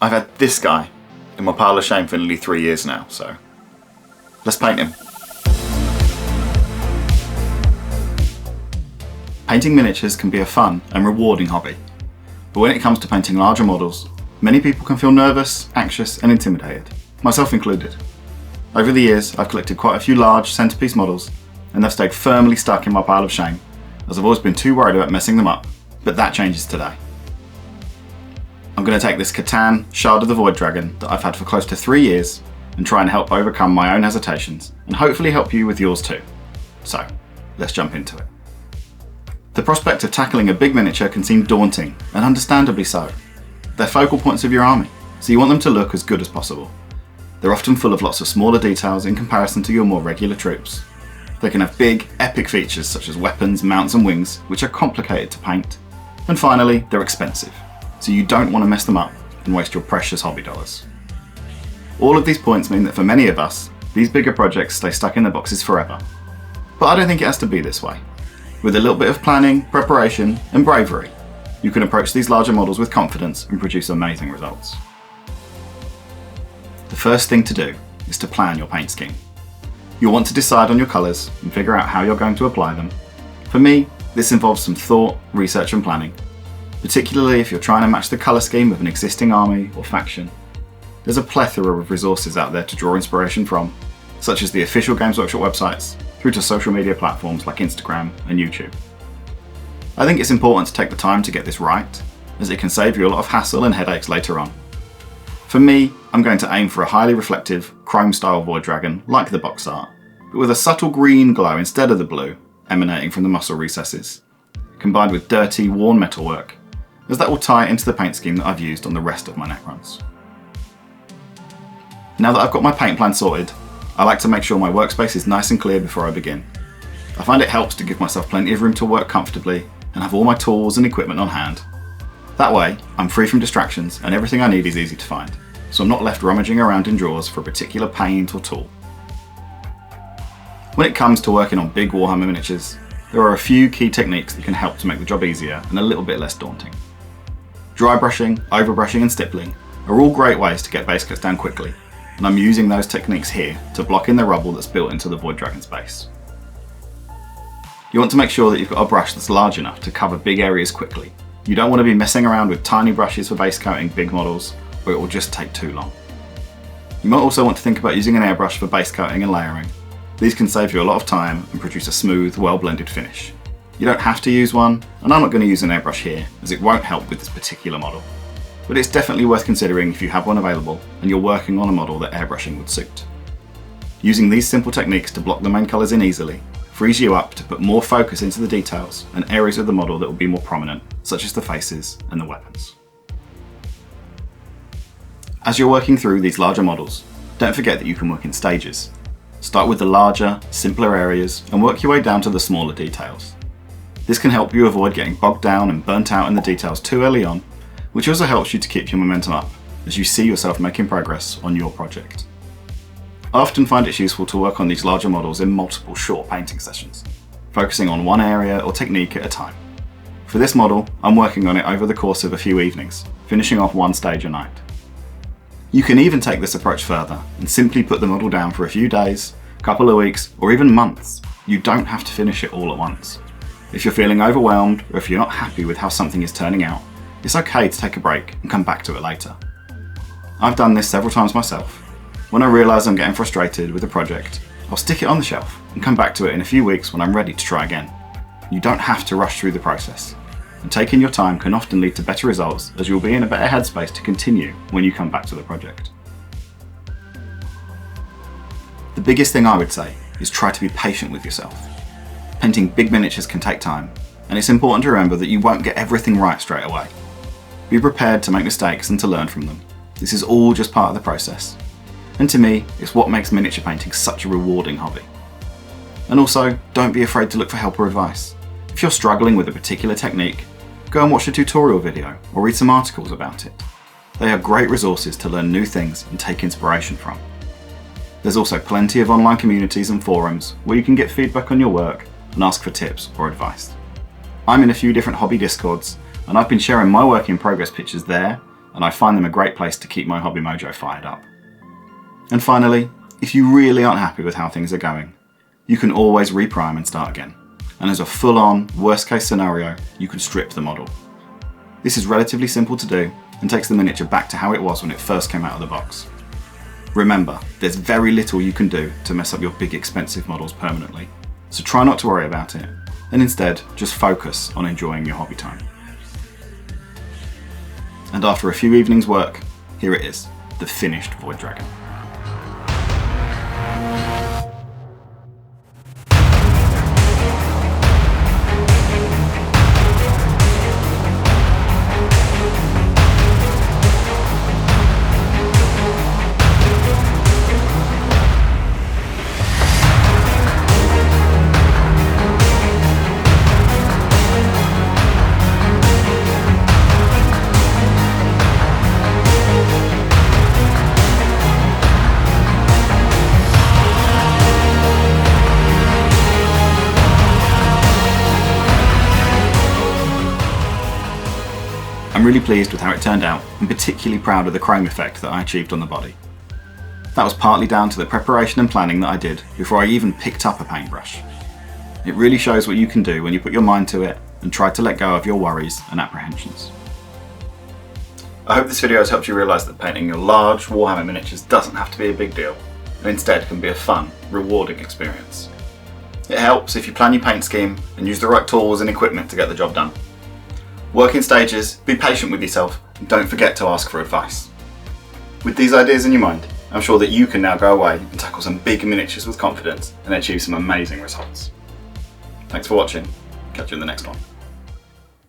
I've had this guy in my pile of shame for nearly 3 years now, so let's paint him. Painting miniatures can be a fun and rewarding hobby, but when it comes to painting larger models, many people can feel nervous, anxious and intimidated, myself included. Over the years, I've collected quite a few large centerpiece models and they've stayed firmly stuck in my pile of shame, as I've always been too worried about messing them up, but that changes today. I'm going to take this Catan Shard of the Void Dragon that I've had for close to 3 years and try and help overcome my own hesitations and hopefully help you with yours too. So, let's jump into it. The prospect of tackling a big miniature can seem daunting, and understandably so. They're focal points of your army, so you want them to look as good as possible. They're often full of lots of smaller details in comparison to your more regular troops. They can have big, epic features such as weapons, mounts and wings, which are complicated to paint. And finally, they're expensive, so you don't want to mess them up and waste your precious hobby dollars. All of these points mean that for many of us, these bigger projects stay stuck in their boxes forever. But I don't think it has to be this way. With a little bit of planning, preparation and bravery, you can approach these larger models with confidence and produce amazing results. The first thing to do is to plan your paint scheme. You'll want to decide on your colours and figure out how you're going to apply them. For me, this involves some thought, research and planning, particularly if you're trying to match the colour scheme of an existing army or faction. There's a plethora of resources out there to draw inspiration from, such as the official Games Workshop websites, through to social media platforms like Instagram and YouTube. I think it's important to take the time to get this right, as it can save you a lot of hassle and headaches later on. For me, I'm going to aim for a highly reflective, chrome-style Void Dragon like the box art, but with a subtle green glow instead of the blue emanating from the muscle recesses, combined with dirty, worn metalwork, as that will tie into the paint scheme that I've used on the rest of my Necrons. Now that I've got my paint plan sorted, I like to make sure my workspace is nice and clear before I begin. I find it helps to give myself plenty of room to work comfortably and have all my tools and equipment on hand. That way, I'm free from distractions and everything I need is easy to find, so I'm not left rummaging around in drawers for a particular paint or tool. When it comes to working on big Warhammer miniatures, there are a few key techniques that can help to make the job easier and a little bit less daunting. Dry brushing, overbrushing and stippling are all great ways to get base cuts down quickly, and I'm using those techniques here to block in the rubble that's built into the Void Dragon's base. You want to make sure that you've got a brush that's large enough to cover big areas quickly. You don't want to be messing around with tiny brushes for base coating big models, or it will just take too long. You might also want to think about using an airbrush for base coating and layering. These can save you a lot of time and produce a smooth, well-blended finish. You don't have to use one, and I'm not going to use an airbrush here, as it won't help with this particular model. But it's definitely worth considering if you have one available and you're working on a model that airbrushing would suit. Using these simple techniques to block the main colours in easily frees you up to put more focus into the details and areas of the model that will be more prominent, such as the faces and the weapons. As you're working through these larger models, don't forget that you can work in stages. Start with the larger, simpler areas and work your way down to the smaller details. This can help you avoid getting bogged down and burnt out in the details too early on, which also helps you to keep your momentum up as you see yourself making progress on your project. I often find it's useful to work on these larger models in multiple short painting sessions, focusing on one area or technique at a time. For this model, I'm working on it over the course of a few evenings, finishing off one stage a night. You can even take this approach further and simply put the model down for a few days, couple of weeks, or even months. You don't have to finish it all at once. If you're feeling overwhelmed or if you're not happy with how something is turning out, it's okay to take a break and come back to it later. I've done this several times myself. When I realise I'm getting frustrated with a project, I'll stick it on the shelf and come back to it in a few weeks when I'm ready to try again. You don't have to rush through the process, and taking your time can often lead to better results as you'll be in a better headspace to continue when you come back to the project. The biggest thing I would say is try to be patient with yourself. Painting big miniatures can take time, and it's important to remember that you won't get everything right straight away. Be prepared to make mistakes and to learn from them. This is all just part of the process. And to me, it's what makes miniature painting such a rewarding hobby. And also, don't be afraid to look for help or advice. If you're struggling with a particular technique, go and watch a tutorial video or read some articles about it. They are great resources to learn new things and take inspiration from. There's also plenty of online communities and forums where you can get feedback on your work and ask for tips or advice. I'm in a few different hobby discords, and I've been sharing my work in progress pictures there, and I find them a great place to keep my hobby mojo fired up. And finally, if you really aren't happy with how things are going, you can always reprime and start again. And as a full-on, worst-case scenario, you can strip the model. This is relatively simple to do and takes the miniature back to how it was when it first came out of the box. Remember, there's very little you can do to mess up your big expensive models permanently, so try not to worry about it, and instead just focus on enjoying your hobby time. And after a few evenings' work, here it is, the finished Void Dragon. I'm really pleased with how it turned out, and particularly proud of the chrome effect that I achieved on the body. That was partly down to the preparation and planning that I did before I even picked up a paintbrush. It really shows what you can do when you put your mind to it and try to let go of your worries and apprehensions. I hope this video has helped you realise that painting your large Warhammer miniatures doesn't have to be a big deal, and instead can be a fun, rewarding experience. It helps if you plan your paint scheme and use the right tools and equipment to get the job done. Work in stages, be patient with yourself, and don't forget to ask for advice. With these ideas in your mind, I'm sure that you can now go away and tackle some big miniatures with confidence and achieve some amazing results. Thanks for watching. Catch you in the next one.